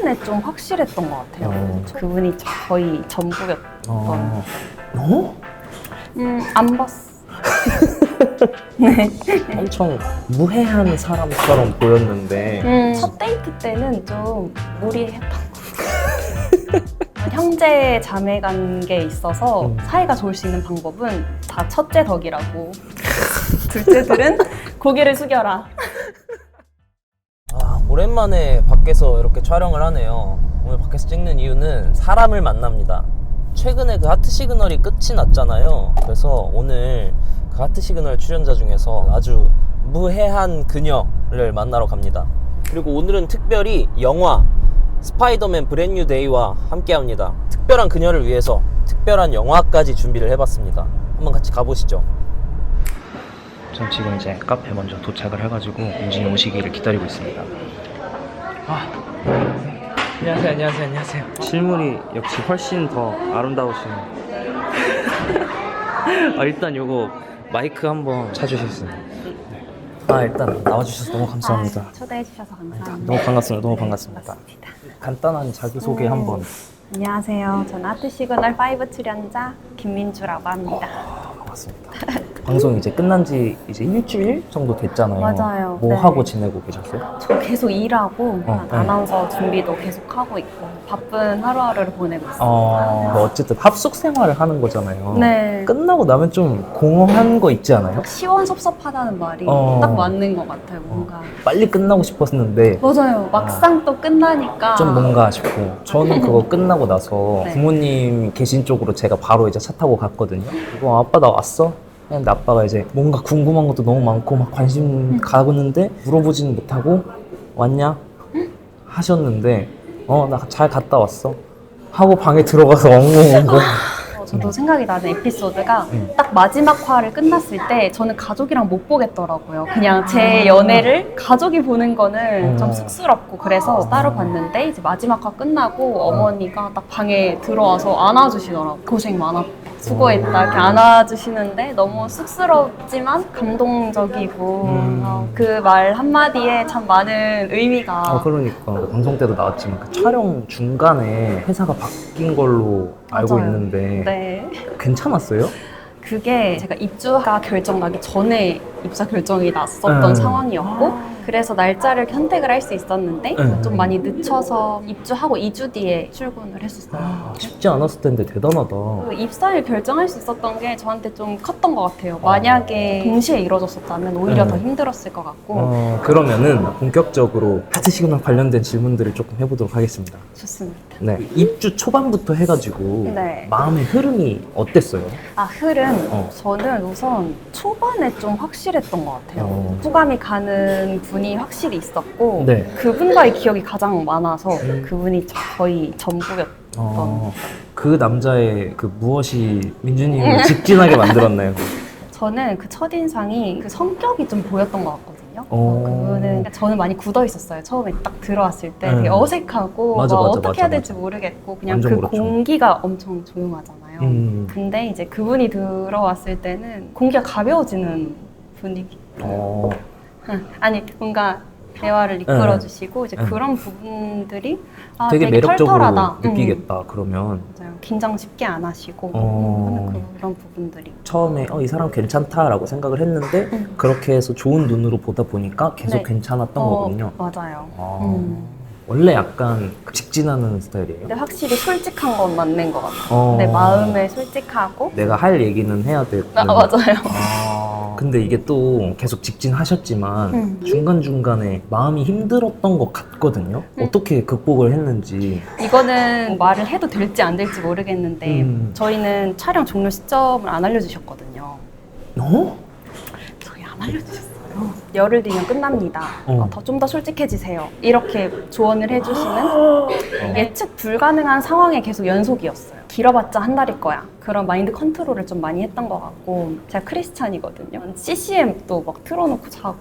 초반에 좀 확실했던 것 같아요. 그분이 거의 전부였던. 어? 안 봤어. 네. 엄청 무해한 사람처럼 보였는데 첫 데이트 때는 좀 무리했던 것 같아요. 형제 자매 관계에 있어서 사이가 좋을 수 있는 방법은 다 첫째 덕이라고. 둘째들은 고개를 숙여라. 오랜만에 밖에서 이렇게 촬영을 하네요. 오늘 밖에서 찍는 이유는 사람을 만납니다. 최근에 그 하트 시그널이 끝이 났잖아요. 그래서 오늘 그 하트 시그널 출연자 중에서 아주 무해한 그녀를 만나러 갑니다. 그리고 오늘은 특별히 영화 스파이더맨 브랜뉴 데이와 함께 합니다. 특별한 그녀를 위해서 특별한 영화까지 준비를 해봤습니다. 한번 같이 가보시죠. 전 지금 이제 카페 먼저 도착을 해가지고 윤진이 오시기를 기다리고 있습니다. 안녕하세요. 실물이 역시 훨씬 더 아름다우시네요. 일단 요거 마이크 한번 차주실 수 있나요? 일단 나와주셔서 너무 감사합니다. 초대해주셔서 감사합니다. 너무 반갑습니다. 간단한 자기소개 한번. 안녕하세요. 저는 하트 시그널 5 출연자 김민주라고 합니다. 반갑습니다. 방송 이제 끝난 지 이제 일주일 정도 됐잖아요. 맞아요. 뭐 네. 하고 지내고 계셨어요? 저 계속 일하고 네. 아나운서 준비도 계속 하고 있고 바쁜 하루하루를 보내고 있습니다. 어쨌든 합숙 생활을 하는 거잖아요. 네. 끝나고 나면 좀 공허한 거 있지 않아요? 시원섭섭하다는 말이 딱 맞는 것 같아요. 뭔가 빨리 끝나고 싶었는데 맞아요. 막상 또 끝나니까 좀 뭔가 싶고, 저는 그거 끝나고 나서 네. 부모님 계신 쪽으로 제가 바로 이제 차 타고 갔거든요. 아빠 나 왔어? 근데 아빠가 이제 뭔가 궁금한 것도 너무 많고 막 관심 가는데 물어보지는 못하고 왔냐? 하셨는데 나 잘 갔다 왔어 하고 방에 들어가서 엉엉. 저도 생각이 나는 에피소드가 딱 마지막 화를 끝났을 때 저는 가족이랑 못 보겠더라고요. 그냥 제 연애를 가족이 보는 거는 좀 쑥스럽고 그래서 따로 봤는데 이제 마지막 화 끝나고 어머니가 딱 방에 들어와서 안아주시더라고요. 고생 많았다. 수고했다 이렇게 안아주시는데 너무 쑥스럽지만 감동적이고 그 말 한마디에 참 많은 의미가 그러니까 방송 때도 나왔지만 그 촬영 중간에 회사가 바뀐 걸로 알고 맞아요. 있는데 네. 괜찮았어요? 그게 제가 입주가 결정나기 전에 입사 결정이 났었던 상황이었고 그래서 날짜를 선택을 할 수 있었는데 좀 많이 늦춰서 입주하고 2주 뒤에 출근을 했었어요. 쉽지 않았을 텐데 대단하다. 그 입사를 결정할 수 있었던 게 저한테 좀 컸던 것 같아요. 만약에 동시에 이루어졌었다면 오히려 더 힘들었을 것 같고. 그러면은 본격적으로 하트 시그널 관련된 질문들을 조금 해보도록 하겠습니다. 좋습니다. 네, 입주 초반부터 해가지고 네. 마음의 흐름이 어땠어요? 흐름. 저는 우선 초반에 좀 확실했던 것 같아요. 호감이 가는 분이 확실히 있었고 네. 그분과의 기억이 가장 많아서 그분이 거의 전부였던. 그 남자의 그 무엇이 민주님을 직진하게 만들었나요? 저는 그 첫인상이 그 성격이 좀 보였던 것 같거든요. 그분은 저는 많이 굳어 있었어요. 처음에 딱 들어왔을 때 되게 어색하고 맞아, 어떻게 해야 맞아. 될지 모르겠고 그냥 완전 그 그렇죠. 공기가 엄청 조용하잖아요. 근데 이제 그분이 들어왔을 때는 공기가 가벼워지는 분위기. 아니 뭔가 대화를 이끌어 주시고 이제 그런 부분들이 되게 되게 매력적으로 털털하다. 느끼겠다. 그러면 맞아요. 긴장 쉽게 안 하시고 하는 그런 부분들이. 처음에 이 사람 괜찮다라고 생각을 했는데 그렇게 해서 좋은 눈으로 보다 보니까 계속 네. 괜찮았던 거군요. 맞아요. 원래 약간 직진하는 스타일이에요? 근데 확실히 솔직한 건 맞는 것 같아요. 내 마음에 솔직하고. 내가 할 얘기는 해야 되고. 맞아요. 근데 이게 또 계속 직진하셨지만 중간중간에 마음이 힘들었던 것 같거든요. 어떻게 극복을 했는지. 이거는 말을 해도 될지 안 될지 모르겠는데 저희는 촬영 종료 시점을 안 알려주셨거든요. 저희 안 알려주셨어요. 열흘 뒤면 끝납니다. 좀 더 솔직해지세요. 이렇게 조언을 해주시는 예측 불가능한 상황에 계속 연속이었어요. 길어봤자 한 달일 거야. 그런 마인드 컨트롤을 좀 많이 했던 것 같고 제가 크리스찬이거든요. CCM도 막 틀어놓고 자고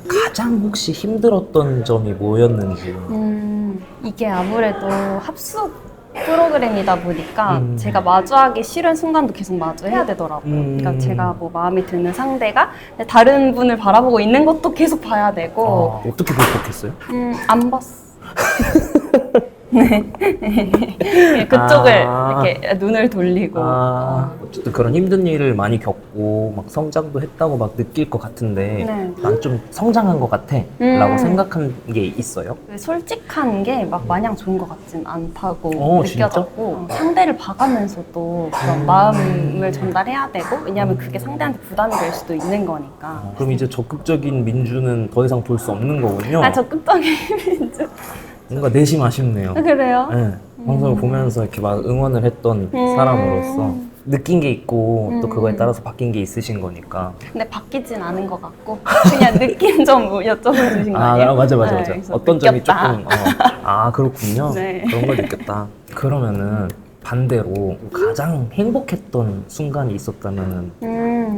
가장 혹시 힘들었던 점이 뭐였는지. 이게 아무래도 합숙 프로그램이다 보니까 제가 마주하기 싫은 순간도 계속 마주해야 되더라고요. 그러니까 제가 뭐 마음에 드는 상대가 다른 분을 바라보고 있는 것도 계속 봐야 되고. 어떻게 극복했어요? 안 봤어. 그쪽을 아. 이렇게 눈을 돌리고 어쨌든 그런 힘든 일을 많이 겪고 막 성장도 했다고 막 느낄 것 같은데 네. 난 좀 성장한 것 같아 라고 생각한 게 있어요? 솔직한 게 막 마냥 좋은 것 같진 않다고 진짜? 느껴졌고 상대를 봐가면서도 그런 마음을 전달해야 되고 왜냐하면 그게 상대한테 부담이 될 수도 있는 거니까. 그럼 이제 적극적인 민주는 더 이상 볼 수 없는 거군요. 적극적인 민주. 뭔가 내심 아쉽네요. 그래요? 네, 방송을 보면서 이렇게 막 응원을 했던 사람으로서 느낀 게 있고 또 그거에 따라서 바뀐 게 있으신 거니까. 근데 바뀌진 않은 것 같고 그냥 느낌 좀 여쭤봐 주신 거 아니에요? 맞아. 그래서 어떤 점이 느꼈다. 조금 그렇군요. 네. 그런 걸 느꼈다. 그러면은 반대로 가장 행복했던 순간이 있었다면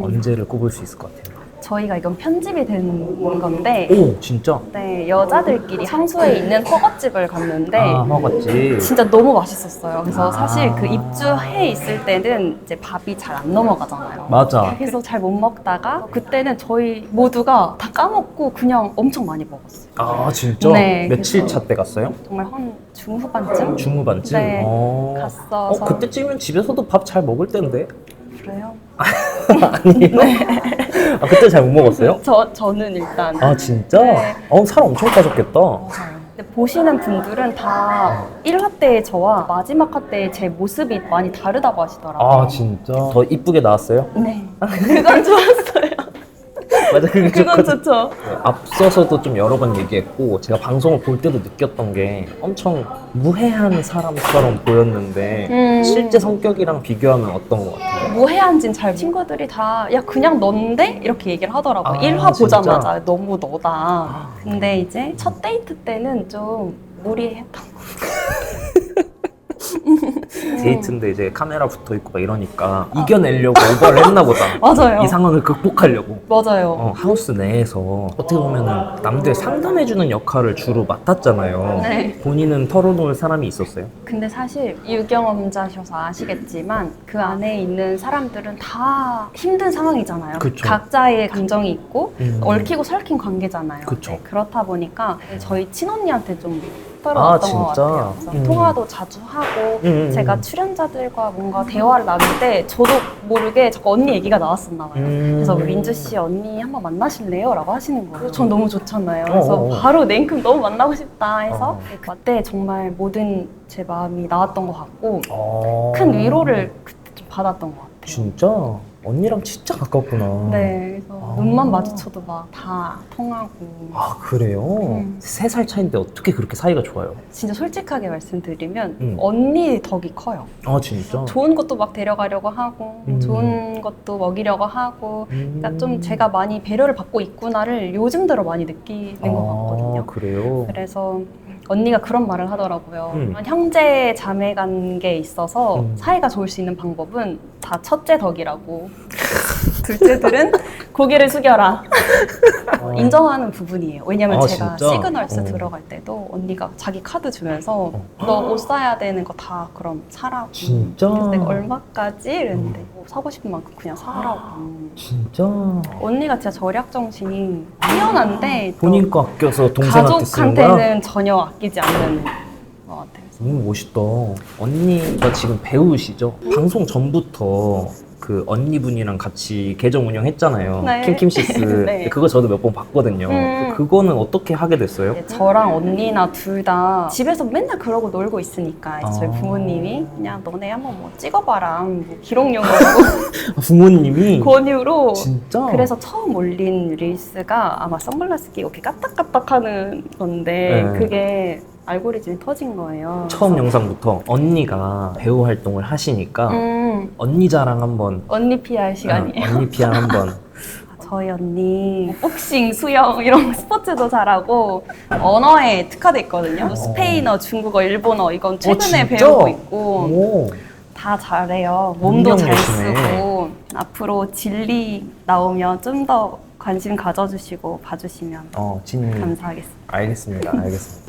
언제를 꼽을 수 있을 것 같아요? 저희가 이건 편집이 된 건데 오, 진짜? 네, 여자들끼리 성수에 있는 허거집을 갔는데 허거집. 진짜 너무 맛있었어요. 그래서 아. 사실 그 입주해 있을 때는 이제 밥이 잘 안 넘어가잖아요. 맞아. 그래서 잘 못 먹다가 그때는 저희 모두가 다 까먹고 그냥 엄청 많이 먹었어요. 아, 진짜? 네, 며칠 그래서- 차 때 갔어요? 정말 한 중후반쯤? 중후반쯤? 네, 어. 갔어서. 그때쯤이면 집에서도 밥 잘 먹을 때인데? 그래요? 아니에요? 그때 잘 못 먹었어요? 저는 일단 아, 진짜? 네. 살 엄청 빠졌겠다. 근데 보시는 분들은 다 1화 때의 저와 마지막 화 때의 제 모습이 많이 다르다고 하시더라고요. 아, 진짜? 더 이쁘게 나왔어요? 네. 그건 좋았어요. 맞아, 그게 그건 좋거든. 좋죠. 앞서서도 좀 여러 번 얘기했고 제가 방송을 볼 때도 느꼈던 게 엄청 무해한 사람처럼 보였는데 실제 성격이랑 비교하면 어떤 것 같아요? 무해한진 잘 친구들이 다 야 그냥 넌데? 이렇게 얘기를 하더라고요. 아, 1화 진짜? 보자마자 너무 너다. 근데 이제 첫 데이트 때는 좀 무리했던 거. 데이트인데 이제 카메라 붙어 있고 막 이러니까 이겨내려고 오버를 했나 보다. 맞아요. 이 상황을 극복하려고. 맞아요. 하우스 내에서 어떻게 보면은 남들 상담해주는 역할을 주로 맡았잖아요. 네. 본인은 털어놓을 사람이 있었어요? 근데 사실 유경험자셔서 아시겠지만 그 안에 있는 사람들은 다 힘든 상황이잖아요. 그쵸. 각자의 감정이 있고 음. 얽히고 설킨 관계잖아요. 그쵸. 네, 그렇다 보니까 저희 친언니한테 좀 아, 떨어졌던 것 진짜? 같아요. 그래서 통화도 자주 하고 제가 음. 출연자들과 뭔가 대화를 나눌 때 저도 모르게 자꾸 언니 얘기가 나왔었나 봐요. 그래서 민주 씨 언니 한번 만나실래요? 라고 하시는 거예요. 전 너무 좋잖아요. 그래서 바로 냉큼 너무 만나고 싶다 해서 그때 정말 모든 제 마음이 나왔던 것 같고 큰 위로를 그때 좀 받았던 것 같아요. 진짜? 언니랑 진짜 가깝구나. 네, 그래서 눈만 마주쳐도 막 다 통하고 아, 그래요? 3살 차이인데 어떻게 그렇게 사이가 좋아요? 진짜 솔직하게 말씀드리면 음. 언니 덕이 커요. 아, 진짜? 좋은 것도 막 데려가려고 하고 좋은 것도 먹이려고 하고 그러니까 좀 제가 많이 배려를 받고 있구나를 요즘 들어 많이 느끼는 것 같거든요. 그래요? 그래서 언니가 그런 말을 하더라고요. 형제 자매 관계에 있어서 사이가 좋을 수 있는 방법은 다 첫째 덕이라고. 둘째들은 고개를 숙여라. 인정하는 부분이에요. 왜냐면 제가 진짜? 시그널스 들어갈 때도 언니가 자기 카드 주면서 너 옷 사야 되는 거 다 그럼 사라고. 진짜? 그래서 내가 얼마까지? 이랬는데 뭐 사고 싶은 만큼 그냥 사라고. 진짜? 언니가 진짜 절약 정신이 뛰어난데 또 본인 거 아껴서 동생한테 쓰는 거야? 가족한테는 전혀 아끼지 않는 것 같아요. 너무 멋있다. 언니가 지금 배우시죠? 방송 전부터 그 언니분이랑 같이 계정 운영했잖아요. 네. 킴킴시스. 네. 그거 저도 몇 번 봤거든요. 그거는 어떻게 하게 됐어요? 이제 저랑 언니나 둘 다 집에서 맨날 그러고 놀고 있으니까 이제 저희 아. 부모님이 그냥 너네 한번 뭐 찍어봐라 뭐 기록용으로 부모님이 권유로 진짜? 그래서 처음 올린 릴스가 아마 선글라스 끼고 이렇게 까딱까딱하는 건데 네. 그게 알고리즘이 터진 거예요. 처음 그래서 영상부터 언니가 배우 활동을 하시니까 언니 자랑 한번 언니 PR 시간이에요. 언니 PR 한번 저희 언니 복싱, 수영 이런 스포츠도 잘하고 언어에 특화돼 있거든요. 스페인어, 중국어, 일본어 이건 최근에 진짜? 배우고 있고 오. 다 잘해요. 몸도 잘 운명이시네. 쓰고 앞으로 진리 나오면 좀 더 관심 가져주시고 봐주시면 진리. 감사하겠습니다. 알겠습니다.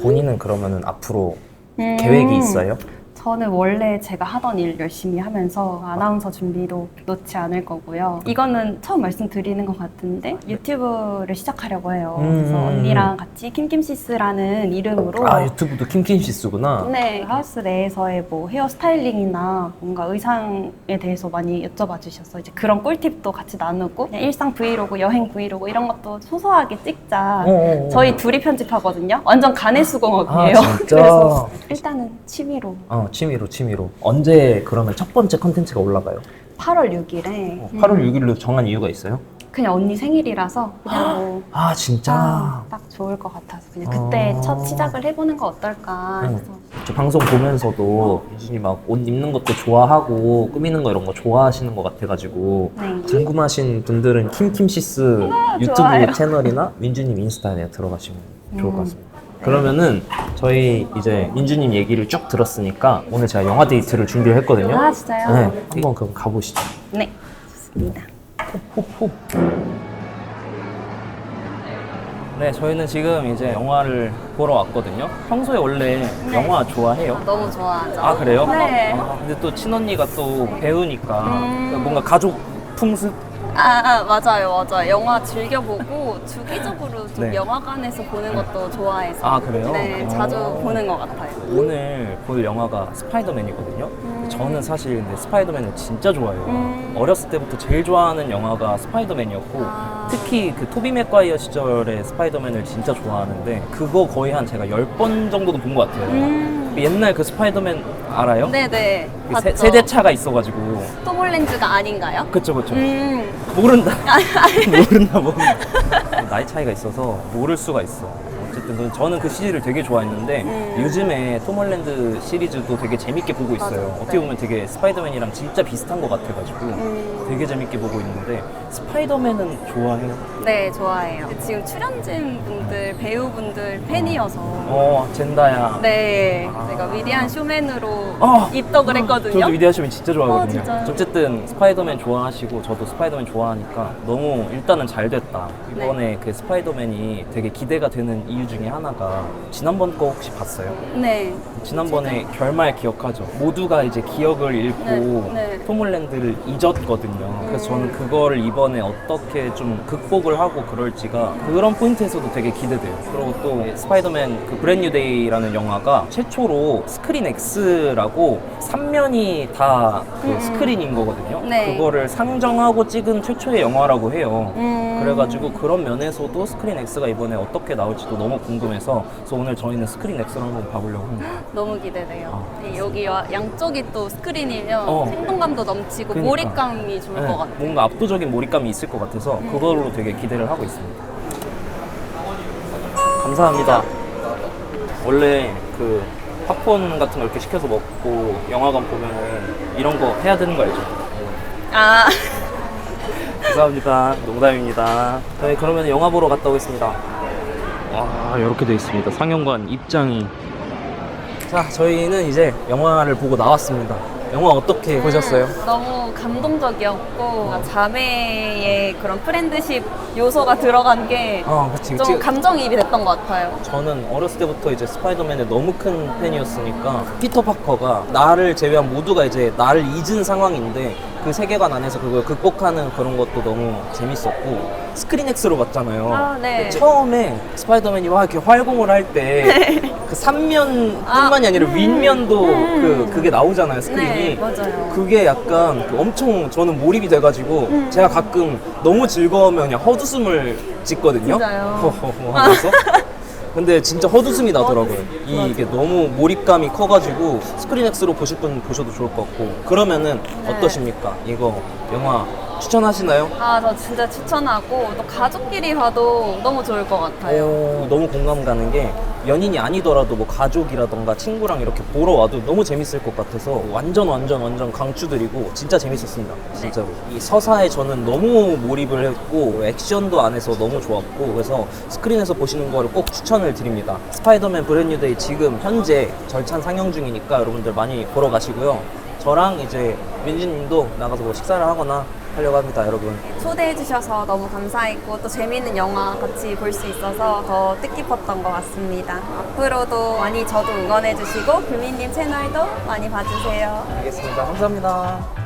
본인은 그러면은 앞으로 계획이 있어요? 저는 원래 제가 하던 일 열심히 하면서 아나운서 준비도 놓지 않을 거고요. 이거는 처음 말씀드리는 것 같은데 유튜브를 시작하려고 해요. 그래서 언니랑 같이 킴킴시스라는 이름으로 아, 유튜브도 킴킴시스구나. 네, 하우스 내에서의 뭐 헤어 스타일링이나 뭔가 의상에 대해서 많이 여쭤봐 주셨어요. 이제 그런 꿀팁도 같이 나누고 그냥 일상 브이로그, 여행 브이로그 이런 것도 소소하게 찍자. 저희 둘이 편집하거든요. 완전 가내수공업이에요. 아, 진짜? 그래서 일단은 취미로 취미로. 언제 그러면 첫 번째 컨텐츠가 올라가요? 8월 6일에 8월 6일로 정한 이유가 있어요? 그냥 언니 생일이라서 그냥 뭐 아, 진짜? 딱 좋을 것 같아서 그냥 그때 첫 시작을 해보는 거 어떨까 해서 저 방송 보면서도 민준이 막 옷 입는 것도 좋아하고 꾸미는 거 이런 거 좋아하시는 것 같아가지고 네. 궁금하신 분들은 킴킴시스 유튜브 좋아요. 채널이나 민준님 인스타에 들어가시면 좋을 것 같습니다. 그러면은 저희 이제 민준님 얘기를 쭉 들었으니까 오늘 제가 영화 데이트를 준비를 했거든요. 아 진짜요? 네, 한번 그럼 가보시죠. 네, 좋습니다. 네, 저희는 지금 이제 영화를 보러 왔거든요. 평소에 원래 영화 좋아해요? 너무 좋아하죠. 아, 그래요? 네. 근데 또 친언니가 또 배우니까 뭔가 가족 풍습? 맞아요. 영화 즐겨보고 주기적으로 좀 네. 영화관에서 보는 것도 좋아해서 아, 그래요? 네, 자주 보는 것 같아요. 오늘 볼 영화가 스파이더맨이거든요. 저는 사실 근데 스파이더맨을 진짜 좋아해요. 어렸을 때부터 제일 좋아하는 영화가 스파이더맨이었고 특히 그 토비 맥과이어 시절의 스파이더맨을 진짜 좋아하는데 그거 거의 한 제가 10번 정도도 본 것 같아요. 옛날 그 스파이더맨 알아요? 네네. 그 봤죠. 세대 차가 있어가지고. 톰 홀랜드가 아닌가요? 그쵸. 모른다. 모른다. 나이 차이가 있어서 모를 수가 있어. 어쨌든 저는 그 시리즈를 되게 좋아했는데 요즘에 톰 홀랜드 시리즈도 되게 재밌게 보고 있어요. 맞아. 어떻게 보면 되게 스파이더맨이랑 진짜 비슷한 것 같아가지고 되게 재밌게 보고 있는데 스파이더맨은 좋아해요? 네, 좋아해요. 지금 출연진 분들, 배우분들 팬이어서 젠다야. 네, 아. 제가 위대한 쇼맨으로 아! 입덕을 했거든요. 저도 위대한 쇼맨 진짜 좋아하거든요. 진짜요? 어쨌든 스파이더맨 좋아하시고 저도 스파이더맨 좋아하니까 너무 일단은 잘 됐다. 이번에 그 스파이더맨이 되게 기대가 되는 이유 중에 하나가 지난번 거 혹시 봤어요? 네. 지난번에 결말 기억하죠? 모두가 이제 기억을 잃고 네. 톰 홀랜드를 잊었거든요. 그래서 저는 그거를 이번에 어떻게 좀 극복을 하고 그럴지가 그런 포인트에서도 되게 기대돼요. 그리고 또 스파이더맨 그 브랜뉴 데이라는 영화가 최초로 스크린 X라고 3면이 다 그 스크린인 거거든요. 네. 그거를 상정하고 찍은 최초의 영화라고 해요. 음. 그래가지고 그런 면에서도 스크린 X가 이번에 어떻게 나올지도 너무 궁금해서 그래서 오늘 저희는 스크린 X를 한번 봐보려고 합니다. 너무 기대돼요. 여기 양쪽이 또 스크린이면 어. 생동감도 넘치고 그러니까. 몰입감이 좋을 네, 것 같아요. 뭔가 압도적인 몰입감이 있을 것 같아서 그걸로 되게 기대를 하고 있습니다. 감사합니다. 원래 그 팝콘 같은 거 이렇게 시켜서 먹고 영화관 보면은 이런 거 해야 되는 거 알죠? 아, 감사합니다. 농담입니다. 네, 그러면 영화 보러 갔다 오겠습니다. 와, 이렇게 돼 있습니다. 상영관 입장이. 자, 저희는 이제 영화를 보고 나왔습니다. 영화 어떻게 보셨어요? 너무 감동적이었고 자매의 그런 프렌드십 요소가 들어간 게 그치. 좀 감정이입이 됐던 것 같아요. 저는 어렸을 때부터 이제 스파이더맨의 너무 큰 팬이었으니까 피터 파커가 나를 제외한 모두가 이제 나를 잊은 상황인데 그 세계관 안에서 그걸 극복하는 그런 것도 너무 재밌었고 스크린 X로 봤잖아요. 아, 네. 처음에 스파이더맨이 막 이렇게 활공을 할 때 그 3면뿐만이 아니라 윗면도 그게 나오잖아요, 스크린이. 네, 맞아요. 그게 약간 그 엄청 저는 몰입이 돼가지고 제가 가끔 너무 즐거우면 그냥 헛웃음을 짓거든요. 진짜요? 허허허 하면서. 근데 진짜 헛웃음이 나더라고요. 이게 너무 몰입감이 커가지고 스크린 X로 보실 분 보셔도 좋을 것 같고. 그러면은 어떠십니까? 이거 영화 추천하시나요? 저 진짜 추천하고 또 가족끼리 봐도 너무 좋을 것 같아요. 너무 공감 가는 게 연인이 아니더라도 뭐 가족이라던가 친구랑 이렇게 보러 와도 너무 재밌을 것 같아서 완전 강추드리고 진짜 재밌었습니다. 진짜로. 이 서사에 저는 너무 몰입을 했고 액션도 안에서 너무 좋았고 그래서 스크린에서 보시는 거를 꼭 추천을 드립니다. 스파이더맨 브랜뉴 데이 지금 현재 절찬 상영 중이니까 여러분들 많이 보러 가시고요. 저랑 이제 민지님도 나가서 뭐 식사를 하거나 하려고 합니다, 여러분. 초대해주셔서 너무 감사했고 또 재미있는 영화 같이 볼 수 있어서 더 뜻깊었던 것 같습니다. 앞으로도 많이 저도 응원해주시고 불미님 채널도 많이 봐주세요. 알겠습니다. 감사합니다.